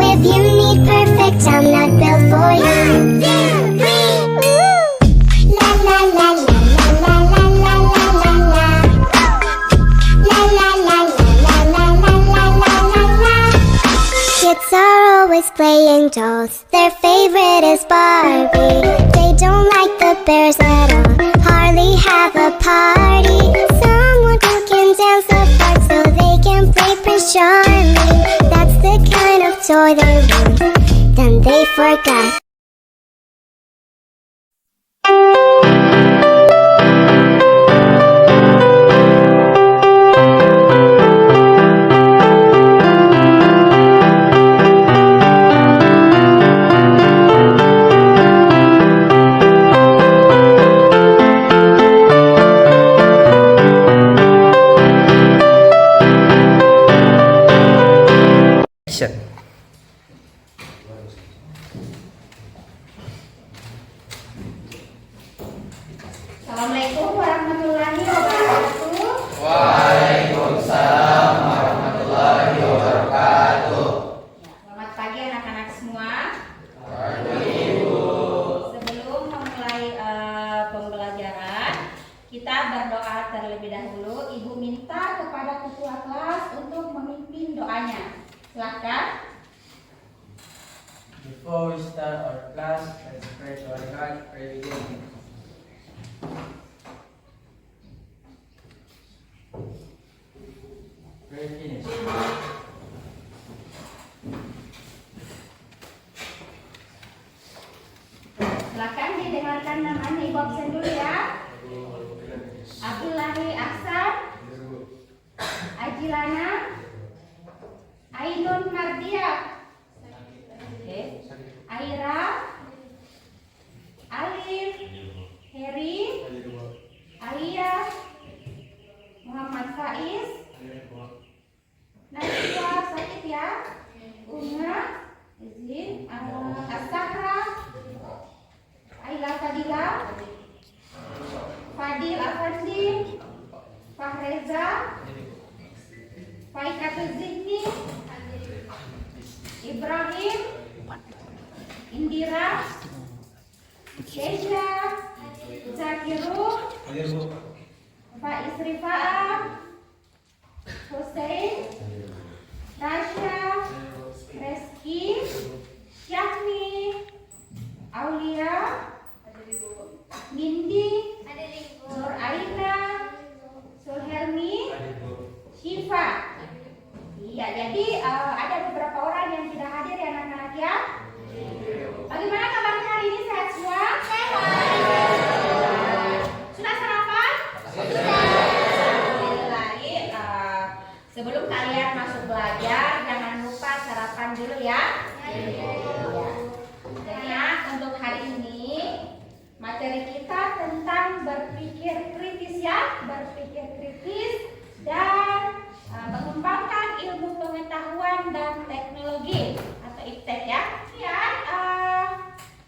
if you need perfect, I'm not built for you. La la la la la la la la la la. La la la la la la la la la la. Kids are always playing dolls. Their favorite is Barbie. They don't like the bears at all. Hardly have a party. Someone who can dance the part so they can play Prince Charming. That's the kind of toy they want. Then they forgot. Action. Assalamualaikum warahmatullahi wabarakatuh. Waalaikumsalam warahmatullahi wabarakatuh. Selamat pagi anak-anak semua. Pagi, Ibu. Sebelum memulai pembelajaran, kita berdoa terlebih dahulu. Ibu minta kepada ketua kelas untuk memimpin doanya. Silakan. Before we start our class, let's pray to our God. Pray begin. Pray finish. Silakan didengarkan namanya. Ibu absen dulu ya. Abdullahi Aksan, Ajilana, Ainun Mardia, Aira, Alif, Heri, Alia, Muhammad Faiz, Najwa Sakit ya, Unga, izin, As-Sahra, Aila Fadila, Fadil Afandi, Fahreza, Faikatul Zihni, Ibrahim, Indira, Keisha, Zakiru, Pak Isrifaa, Hussein, Tasya, Reski, Syahmi, Aulia, Nindi, Nur Aina, Sulhermi, Syifa. Iya, jadi ada beberapa orang yang tidak hadir ya anak-anak ya. Bagaimana kabarnya hari ini, sehat semua? Sehat. Sudah sarapan? Sudah. Sebelum kalian masuk belajar, jangan lupa sarapan dulu ya. Iya. Jadi ya, untuk hari ini materi kita tentang berpikir kritis ya, berpikir kritis dan mengembangkan ilmu pengetahuan dan teknologi atau IPTEK ya.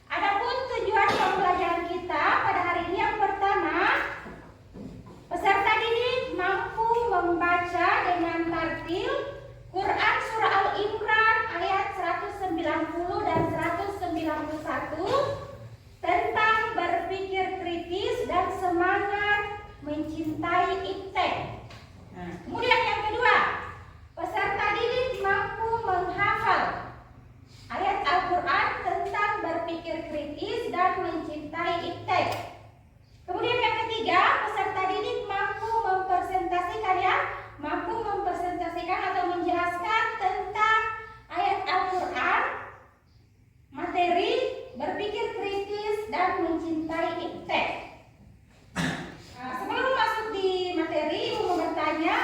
Adapun tujuan pembelajaran kita pada hari ini yang pertama, peserta didik mampu membaca dengan tartil Quran Surah Al-Imran ayat 190 dan 191 tentang berpikir kritis dan semangat mencintai IPTEK. Kemudian yang kedua, peserta didik mampu menghafal ayat Al-Quran tentang berpikir kritis dan mencintai IPTEK. Kemudian yang ketiga, peserta didik mampu mempresentasikan atau menjelaskan tentang ayat Al-Quran, materi berpikir kritis dan mencintai IPTEK. Sebelum masuk di materi, Ibu mau bertanya,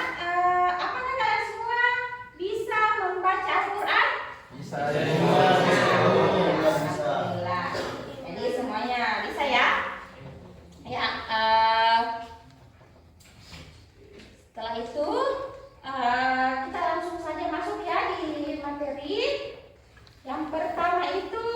apakah kalian semua bisa membaca Al-Quran? Bisa. Alhamdulillah. Jadi semuanya bisa ya? Ya. Setelah itu kita langsung saja masuk ya di materi. Yang pertama itu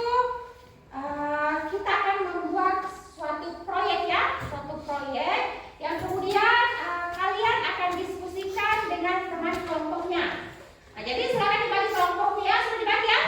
kita akan membuat suatu proyek ya, suatu proyek yang kemudian kalian akan diskusikan dengan teman kelompoknya. Nah, jadi silakan dibagi kelompoknya, sudah dibagi ya?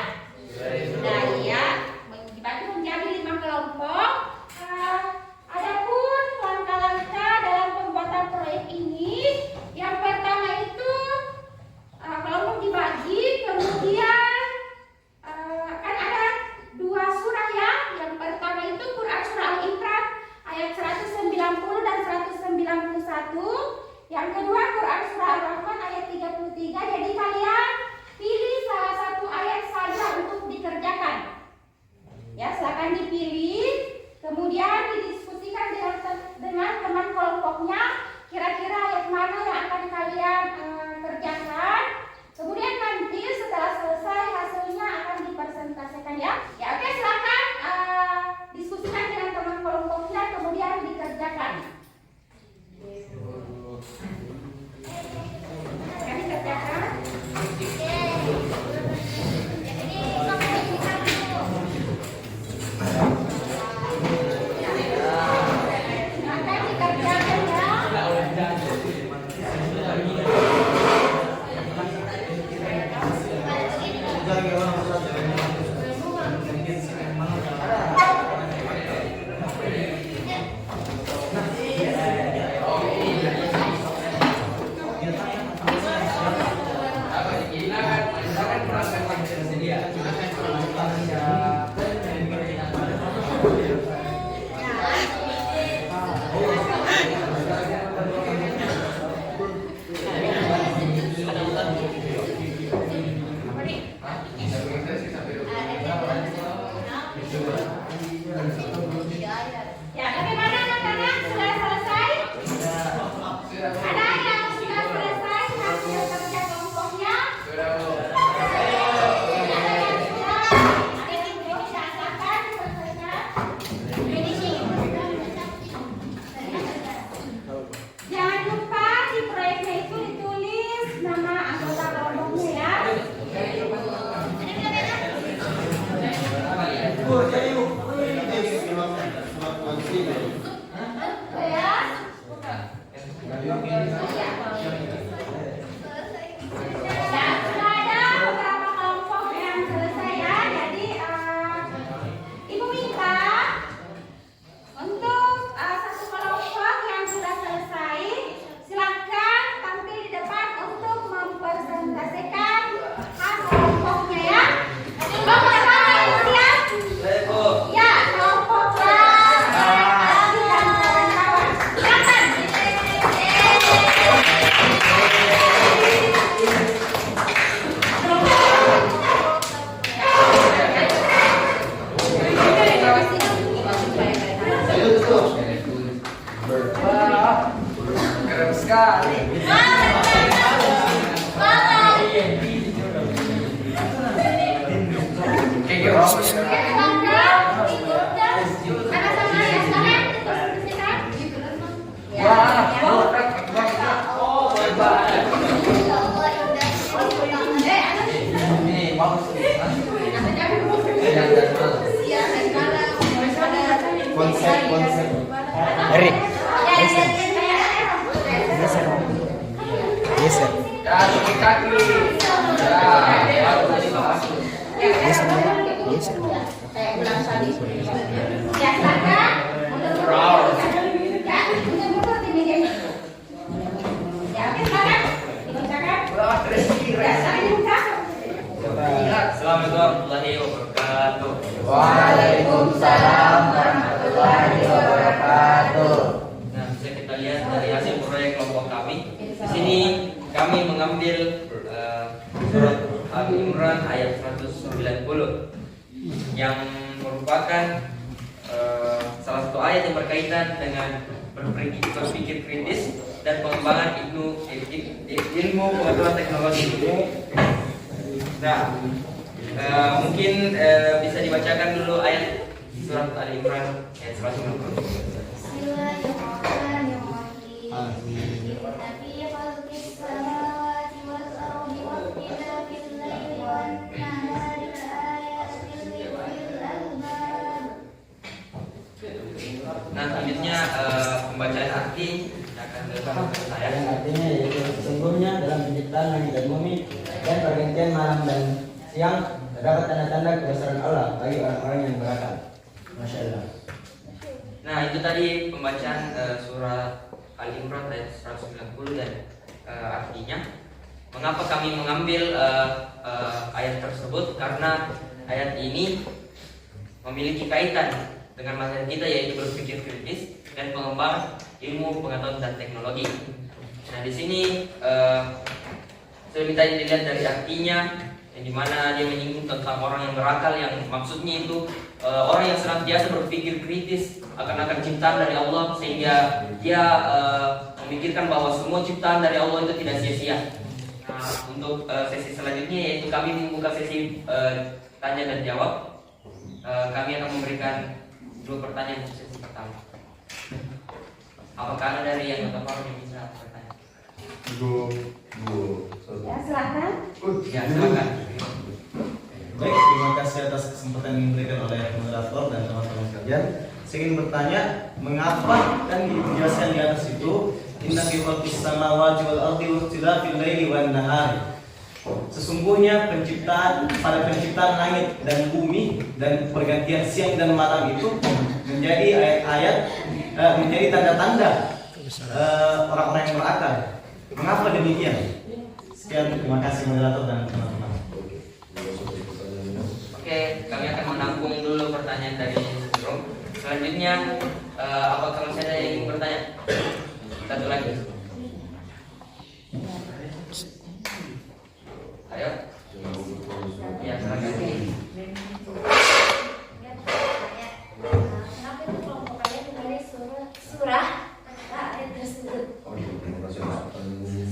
Assalamualaikum warahmatullahi wabarakatuh. Waalaikumsalam warahmatullahi wabarakatuh. Nah, bisa kita lihat dari hasil proyek kelompok kami. Di sini kami mengambil surat Al-Imran ayat 190 yang merupakan salah satu ayat yang berkaitan dengan berpikir kritis dan pengembangan ilmu pengetahuan teknologi. Nah, mungkin bisa dibacakan dulu ayat surat Al-Imran ayat 190. Nah, selanjutnya pembacaan arti akan dilakukan oleh saya. Yang artinya yaitu sesungguhnya dalam penciptaan langit dan bumi dan pergantian malam dan siang terdapat tanda-tanda kebesaran Allah bagi orang-orang yang berakal. Masya Allah. Nah, itu tadi pembacaan surat Al-Imran ayat 190 dan artinya. Mengapa kami mengambil ayat tersebut? Karena ayat ini memiliki kaitan dengan materi kita, yaitu berpikir kritis dan pengembangan ilmu pengetahuan dan teknologi. Nah, di sini saya minta dilihat dari artinya, yang dimana dia menyinggung tentang orang yang berakal, yang maksudnya itu orang yang senantiasa berpikir kritis akan ciptaan dari Allah, sehingga dia memikirkan bahwa semua ciptaan dari Allah itu tidak sia-sia. Nah, untuk sesi selanjutnya yaitu kami membuka sesi tanya dan jawab. Kami akan memberikan 2 pertanyaan untuk sesi pertama. Apakah ada dari yang terpapar yang bisa bertanya? Ya, silakan. Ya, silakan. Baik, terima kasih atas kesempatan yang diberikan oleh moderator dan teman-teman sekalian. Saya ingin bertanya, mengapa kan dijelaskan di atas itu inna fi khalqis samawati wal ardi wa ikhtilafil laili wan nahar. Sesungguhnya pada penciptaan langit dan bumi dan pergantian siang dan malam itu menjadi ayat-ayat menjadi tanda-tanda orang-orang yang berakal. Mengapa demikian? Sekian, terima kasih moderator dan teman-teman. Oke, kami akan menampung dulu pertanyaan dari Bro. Selanjutnya, apakah masih ada yang ingin bertanya? Satu lagi. Ayo. Ya, silakan. Kenapa itu kelompok kalian menulis surah ayat tersebut?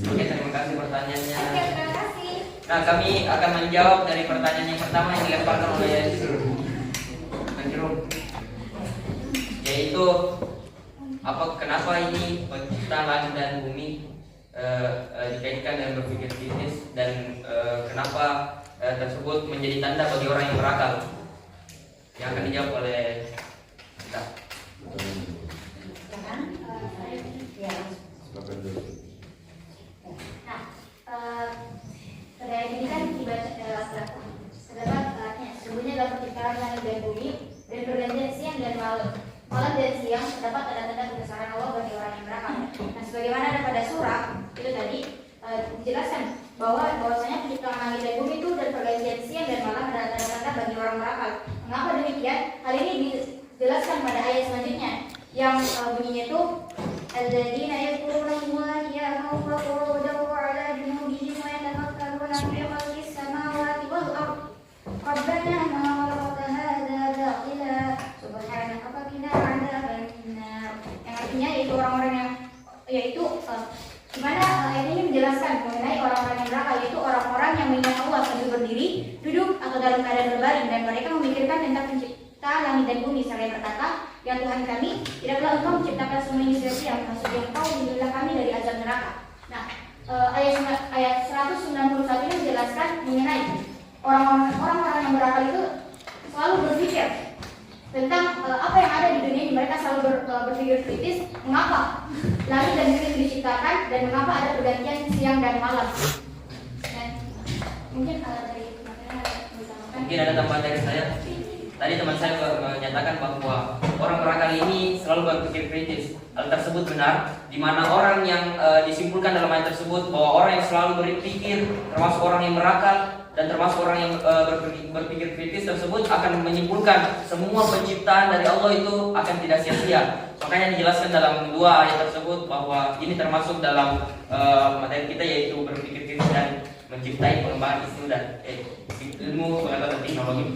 Oke, terima kasih pertanyaannya. Oke, terima kasih. Nah, kami akan menjawab dari pertanyaan yang pertama yang dilemparkan oleh Jerome, yaitu kenapa ini penciptaan langit dan bumi dikaitkan dengan berpikir kritis dan kenapa tersebut menjadi tanda bagi orang yang berakal? Yang akan dijawab oleh kita. Pada ayat ini kan dibaca terdapat sebelumnya dalam penciptaan langit dan bumi dan pergantian siang dan malam dan siang terdapat tanda-tanda kebesaran Allah bagi orang yang berakal. Nah, sebagaimana ada pada surah itu tadi dijelaskan bahwasanya penciptaan langit dan bumi itu dan pergantian siang dan malam adalah tanda-tanda bagi orang berakal. Mengapa demikian? Hal ini dijelaskan pada ayat selanjutnya yang bunyinya itu alladzina yadhkuruna Allaha qiyaman wa qu'udan wa 'ala junubihim wa yatafakkaruna fi khalqis samawati wal ardh rabbana ma khalaqta hadza batila subhanaka faqina 'adzaban nar. Yang artinya yaitu orang-orang yang di mana menjelaskan mengenai orang-orang yang berakal, yaitu orang-orang yang mengingat Allah sambil berdiri, duduk atau dalam keadaan berbaring, dan mereka memikirkan tentang pencipta langit dan bumi seraya berkata, ya Tuhan kami, tidaklah Engkau menciptakan semua ini sia-sia, maksudnya Engkau lindungilah kami dari azab neraka. Nah, ayat 191 ini menjelaskan mengenai orang-orang yang berakal itu selalu berpikir tentang apa yang ada di dunia ini. Mereka selalu berpikir kritis, mengapa langit dan bumi itu diciptakan dan mengapa ada pergantian siang dan malam. Dan mungkin dari Mungkin ada tambahan dari saya. Tadi teman saya menyatakan bahwa orang berakal ini selalu berpikir kritis. Hal tersebut benar, di mana orang yang disimpulkan dalam ayat tersebut bahwa orang yang selalu berpikir, termasuk orang yang berakal dan termasuk orang yang berpikir kritis tersebut akan menyimpulkan semua penciptaan dari Allah itu akan tidak sia-sia. Makanya dijelaskan dalam dua ayat tersebut bahwa ini termasuk dalam materi kita, yaitu berpikir kritis dan menciptai pengembangan ilmu dan ilmu pengetahuan teknologi.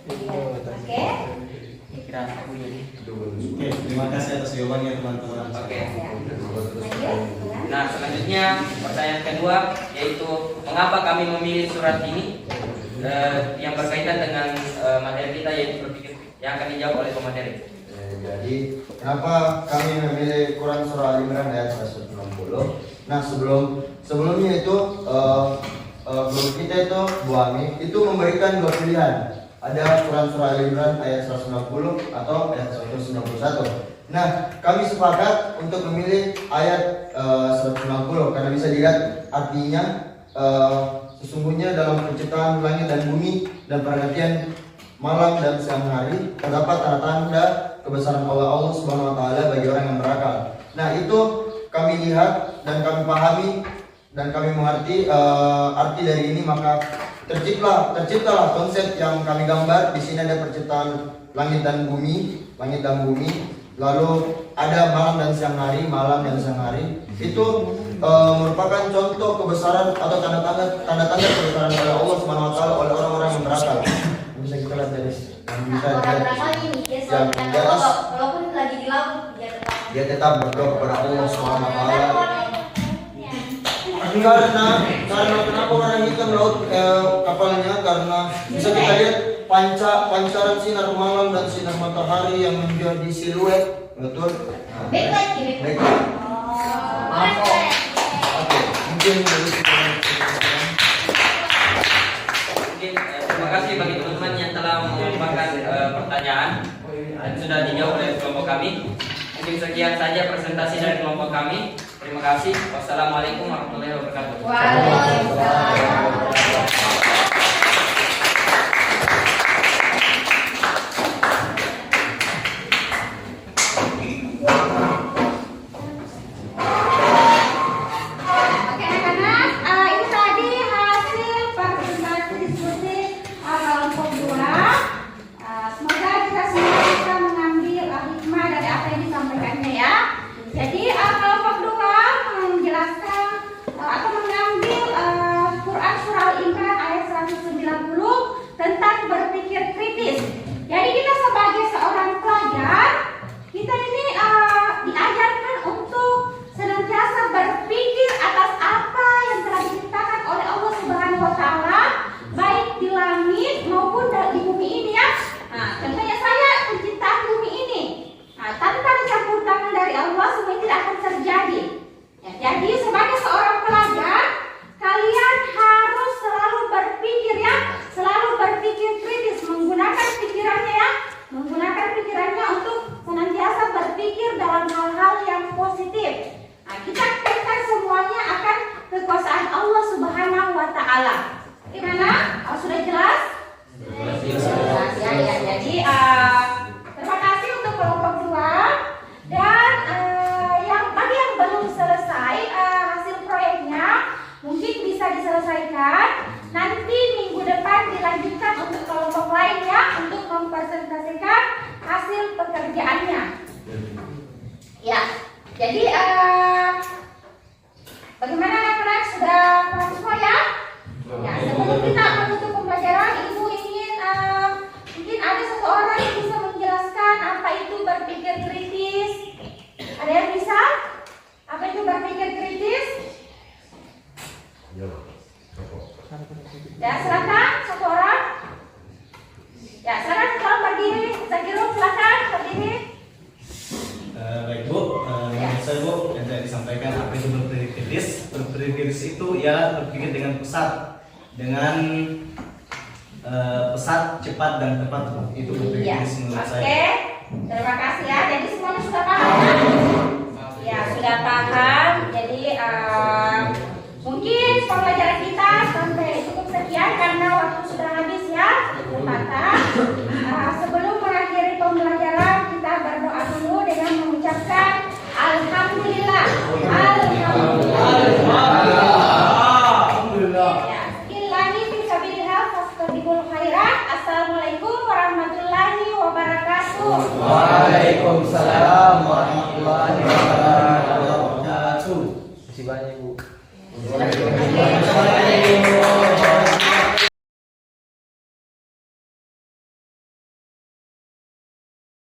Oke. Kira aku ini. Oke, terima kasih atas jawabannya teman-teman. Oke. Nah, selanjutnya pertanyaan kedua, yaitu mengapa kami memilih surat ini yang berkaitan dengan materi kita, yaitu berpikir, yang akan dijawab oleh pemateri. Jadi kenapa kami memilih Quran surah Al-Imran ayat 160? Nah, sebelumnya itu guru kita itu Bu Ami itu memberikan dua pilihan. Ada Quran surah Al-Imran ayat 160 atau ayat 191. Nah, kami sepakat untuk memilih ayat 160 karena bisa dilihat artinya sesungguhnya dalam penciptaan langit dan bumi dan pergantian malam dan siang hari terdapat tanda-tanda kebesaran Allah Subhanahu wa taala bagi orang yang berakal. Nah, itu kami lihat dan kami pahami dan kami mengerti arti dari ini, maka terciptalah konsep yang kami gambar. Di sini ada penciptaan langit dan bumi, lalu ada malam dan siang hari. Itu merupakan contoh kebesaran atau tanda-tanda kebesaran oleh Allah Subhanahu wa taala oleh orang-orang yang berakal. Bisa kita lihat dari orang berakal ini dia selalu mengingat Allah walaupun lagi di laut, dia tetap berdoa kepada Allah Subhanahu wa taala. Karena kenapa warna hitam laut kapalnya? Karena bisa kita lihat pancaran sinar malam dan sinar matahari yang menjadi siluet, betul? Backlight. Oke, mungkin Terima kasih bagi teman-teman yang telah mengajukan pertanyaan dan sudah dijawab oleh kelompok kami. Mungkin sekian saja presentasi dari kelompok kami. Terima kasih. Wassalamualaikum warahmatullahi wabarakatuh. Waalaikumsalam. Ya, silakan satu orang. Ya, silakan satu orang berdiri. Zakirul, silakan berdiri. Baik Bu, menurut saya Bu, yang tadi disampaikan apa itu berpikir kritis. Berpikir kritis itu ya berpikir dengan pesat, dengan pesat, cepat dan tepat Bu. Itu berpikir Iya. kritis menurut Oke, saya. terima kasih ya. Jadi semuanya sudah paham ya? Ya, sudah paham. Jadi mungkin pembelajaran kita sampai cukup sekian karena waktu sudah habis ya. Terbatas. Sebelum mengakhiri pembelajaran kita berdoa dulu dengan mengucapkan Alhamdulillah. Alhamdulillah. Ya, billahi fisabilillah fastabihul khairat. Assalamualaikum warahmatullahi wabarakatuh. Waalaikumsalam warahmatullahi wabarakatuh. Terima kasih banyak Bu. Oke.